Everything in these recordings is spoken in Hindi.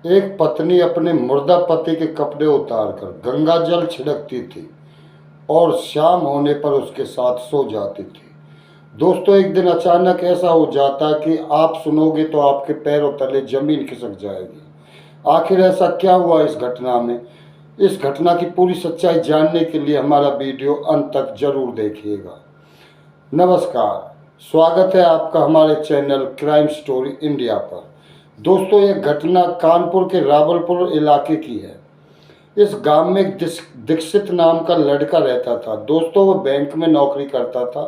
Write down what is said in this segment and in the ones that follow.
एक पत्नी अपने मुर्दा पति के कपड़े उतारकर गंगा जल छिड़कती थी और शाम होने पर उसके साथ सो जाती थी। दोस्तों, एक दिन अचानक ऐसा हो जाता कि आप सुनोगे तो आपके पैरों तले जमीन खिसक जाएगी। आखिर ऐसा क्या हुआ इस घटना में? इस घटना की पूरी सच्चाई जानने के लिए हमारा वीडियो अंत तक जरूर देखिएगा। नमस्कार, स्वागत है आपका हमारे चैनल क्राइम स्टोरी इंडिया पर। दोस्तों, यह घटना कानपुर के रावलपुर इलाके की है। इस गांव में एक दीक्षित नाम का लड़का रहता था। दोस्तों, वह बैंक में नौकरी करता था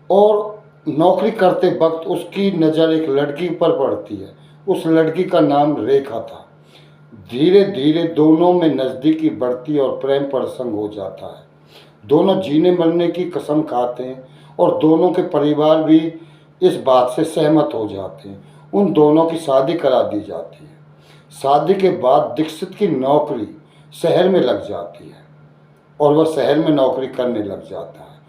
और नौकरी करते वक्त उसकी नज़र एक लड़की पर पड़ती है। उस लड़की का नाम रेखा था। धीरे धीरे दोनों में नज़दीकी बढ़ती और प्रेम प्रसंग हो जाता है। दोनों जीने मरने की कसम खाते हैं और दोनों के परिवार भी इस बात से सहमत हो जाते हैं। उन दोनों की शादी करा दी जाती है। शादी के बाद दीक्षित की नौकरी शहर में लग जाती है और वह शहर में नौकरी करने लग जाता है।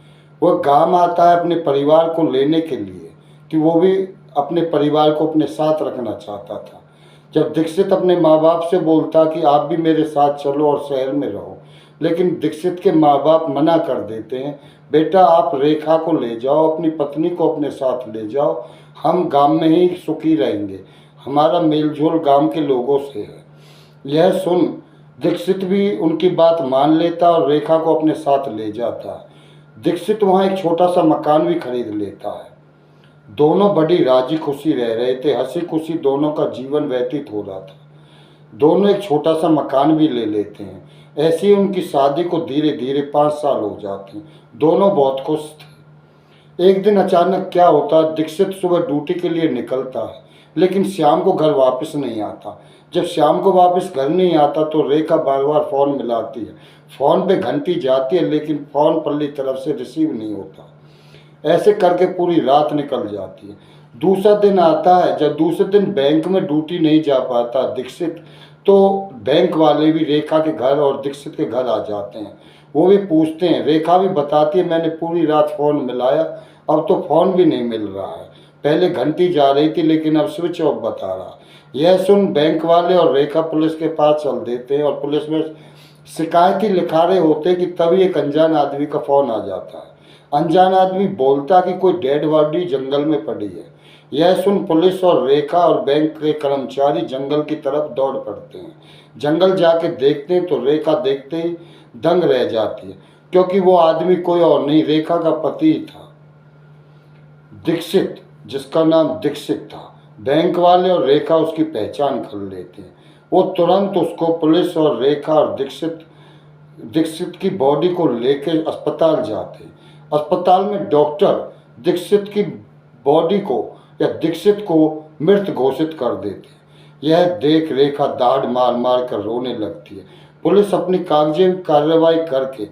वह गांव आता है अपने परिवार को लेने के लिए कि वो भी अपने परिवार को अपने साथ रखना चाहता था। जब दीक्षित अपने माँ बाप से बोलता कि आप भी मेरे साथ चलो और शहर में रहो, लेकिन दीक्षित के माँ बाप मना कर देते हैं। बेटा, आप रेखा को ले जाओ, अपनी पत्नी को अपने साथ ले जाओ, हम गांव में ही सुखी रहेंगे, हमारा मेलजोल गांव के लोगों से है। यह सुन दीक्षित भी उनकी बात मान लेता और रेखा को अपने साथ ले जाता है। दीक्षित वहाँ एक छोटा सा मकान भी खरीद लेता है। दोनों बड़ी राजी खुशी रह रहे थे, हंसी खुशी दोनों का जीवन व्यतीत हो रहा था। दोनों एक छोटा सा मकान भी ले लेते हैं। ऐसे ही उनकी शादी को धीरे धीरे 5 साल हो जाते हैं। दोनों बहुत खुश थे। एक दिन अचानक क्या होता, दीक्षित सुबह ड्यूटी के लिए निकलता है, लेकिन शाम को घर वापस नहीं आता। जब शाम को वापस घर नहीं आता तो रेखा बार बार फ़ोन मिलाती है। फ़ोन पे घंटी जाती है, लेकिन फ़ोन पल्ली तरफ से रिसीव नहीं होता। ऐसे करके पूरी रात निकल जाती है। दूसरा दिन आता है। जब दूसरे दिन बैंक में ड्यूटी नहीं जा पाता दीक्षित, तो बैंक वाले भी रेखा के घर और दीक्षित के घर आ जाते हैं। वो भी पूछते हैं। रेखा भी बताती है, मैंने पूरी रात फ़ोन मिलाया, अब तो फ़ोन भी नहीं मिल रहा है। पहले घंटी जा रही थी, लेकिन अब स्विच ऑफ बता रहा। यह सुन बैंक वाले और रेखा पुलिस के पास चल देते हैं और पुलिस में शिकायती लिखा रहे होते कि तभी एक अनजान आदमी का फ़ोन आ जाता है। अनजान आदमी बोलता कि कोई डेड बॉडी जंगल में पड़ी है। यह सुन पुलिस और रेखा और बैंक के कर्मचारी जंगल की तरफ दौड़ पड़ते हैं। जंगल जाके देखते हैं तो रेखा देखते ही दंग रह जाती है, क्योंकि वो आदमी कोई और नहीं, रेखा का पति था, दीक्षित, जिसका नाम दीक्षित था। बैंक वाले और रेखा उसकी पहचान कर लेते हैं। वो तुरंत उसको पुलिस और रेखा और दीक्षित की बॉडी को लेकर अस्पताल जाते हैं। अस्पताल में डॉक्टर दीक्षित की बॉडी को या दीक्षित को मृत घोषित कर देते हैं। यह देख रेखा दाढ़ मार मार कर रोने लगती है। पुलिस अपनी कागजी कार्रवाई करके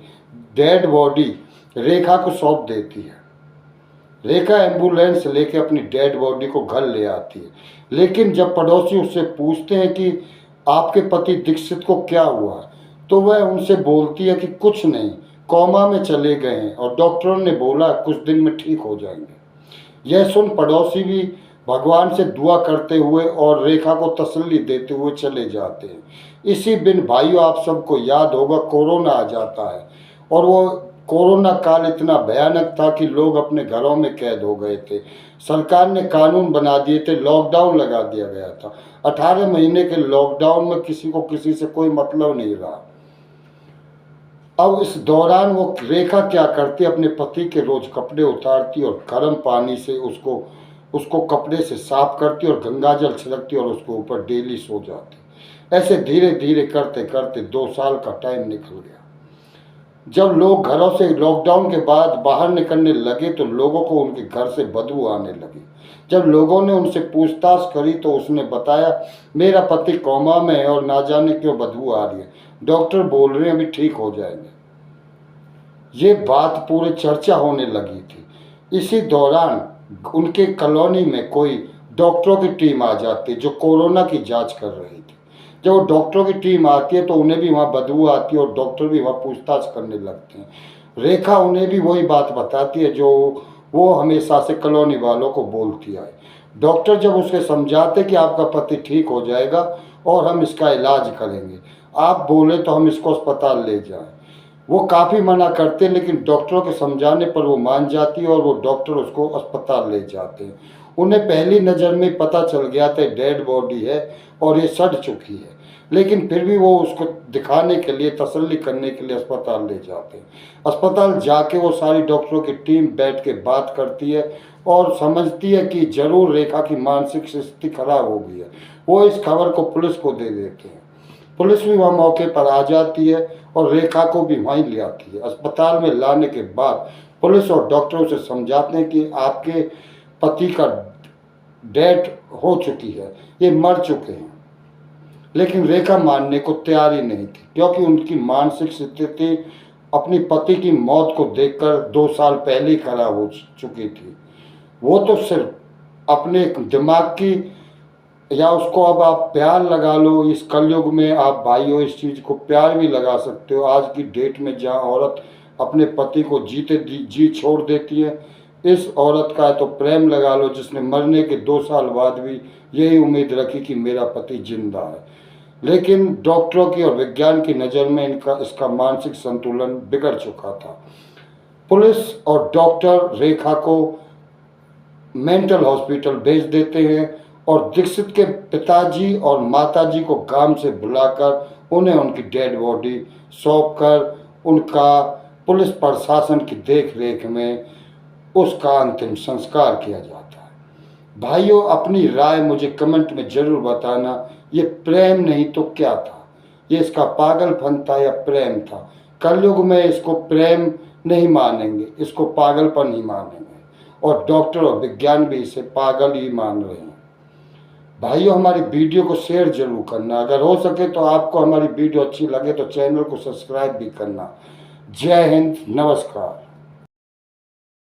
डेड बॉडी रेखा को सौंप देती है। रेखा एम्बुलेंस लेके अपनी डेड बॉडी को घर ले आती है, लेकिन जब पड़ोसी उससे पूछते हैं कि आपके पति दीक्षित को क्या हुआ, तो वह उनसे बोलती है कि कुछ नहीं, कोमा में चले गए हैं और डॉक्टरों ने बोला कुछ दिन में ठीक हो जाएंगे। यह सुन पड़ोसी भी भगवान से दुआ करते हुए और रेखा को तसल्ली देते हुए चले जाते हैं। इसी दिन भाइयों, आप सबको याद होगा, कोरोना आ जाता है और वो कोरोना काल इतना भयानक था कि लोग अपने घरों में कैद हो गए थे। सरकार ने कानून बना दिए थे, लॉकडाउन लगा दिया गया था। 18 महीने के लॉकडाउन में किसी को किसी से कोई मतलब नहीं रहा। अब इस दौरान वो रेखा क्या करती, अपने पति के रोज कपड़े उतारती और गर्म पानी से उसको कपड़े से साफ करती और गंगाजल छिड़कती और उसके ऊपर डेली सो जाती। ऐसे धीरे धीरे करते करते 2 साल का टाइम निकल गया। जब लोग घरों से लॉकडाउन के बाद बाहर निकलने लगे तो लोगों को उनके घर से बदबू आने लगी। जब लोगों ने उनसे पूछताछ करी तो उसने बताया, मेरा पति कोमा में है और ना जाने क्यों बदबू आ रही है, डॉक्टर बोल रहे हैं अभी ठीक हो जाएंगे। ये बात पूरे चर्चा होने लगी थी। इसी दौरान उनके कॉलोनी में कोई डॉक्टरों की टीम आ जाती है जो कोरोना की जांच कर रही थी। जब वो डॉक्टरों की टीम आती है तो उन्हें भी वहाँ बदबू आती है और डॉक्टर भी वहाँ पूछताछ करने लगते हैं। रेखा उन्हें भी वही बात बताती है जो वो हमेशा से कॉलोनी वालों को बोलती है। डॉक्टर जब उसके समझाते कि आपका पति ठीक हो जाएगा और हम इसका इलाज करेंगे, आप बोले तो हम इसको अस्पताल ले जाएं। वो काफ़ी मना करते, लेकिन डॉक्टरों के समझाने पर वो मान जाती है और वो डॉक्टर उसको अस्पताल ले जाते हैं। उन्हें पहली नज़र में पता चल गया था डेड बॉडी है और ये सड़ चुकी है, लेकिन फिर भी वो उसको दिखाने के लिए, तसल्ली करने के लिए अस्पताल ले जाते हैं। अस्पताल जाके वो सारी डॉक्टरों की टीम बैठ के बात करती है और समझती है कि ज़रूर रेखा की मानसिक स्थिति खराब हो गई है। वो इस खबर को पुलिस को दे देते हैं। पुलिस भी वहाँ मौके पर आ जाती है और रेखा को भी वहीं ले आती है। अस्पताल में लाने के बाद पुलिस और डॉक्टर उसे समझाते हैं कि आपके पति का डेथ हो चुकी है, ये मर चुके हैं। लेकिन रेखा मानने को तैयार ही नहीं थी, क्योंकि उनकी मानसिक स्थिति अपनी पति की मौत को देखकर 2 साल पहले ही खराब हो चुकी थी। वो तो सिर्फ अपने दिमाग की, या उसको अब आप प्यार लगा लो, इस कलयुग में आप भाइयों इस चीज़ को प्यार भी लगा सकते हो। आज की डेट में जहाँ औरत अपने पति को जीते जी छोड़ देती है, इस औरत का तो प्रेम लगा लो जिसने मरने के 2 साल बाद भी यही उम्मीद रखी कि मेरा पति जिंदा है। लेकिन डॉक्टरों की और विज्ञान की नज़र में इसका मानसिक संतुलन बिगड़ चुका था। पुलिस और डॉक्टर रेखा को मेंटल हॉस्पिटल भेज देते हैं और दीक्षित के पिताजी और माताजी को गांव से बुलाकर उन्हें उनकी डेड बॉडी सौंपकर उनका पुलिस प्रशासन की देख रेख में उसका अंतिम संस्कार किया जाता है। भाइयों, अपनी राय मुझे कमेंट में ज़रूर बताना, ये प्रेम नहीं तो क्या था? ये इसका पागलपन था या प्रेम था? कलयुग में इसको प्रेम नहीं मानेंगे, इसको पागलपन ही मानेंगे, और डॉक्टर और विज्ञान भी इसे पागल ही मान रहे हैं। भाइयों, हमारी वीडियो को शेयर जरूर करना। अगर हो सके तो आपको हमारी वीडियो अच्छी लगे तो चैनल को सब्सक्राइब भी करना। जय हिंद, नमस्कार।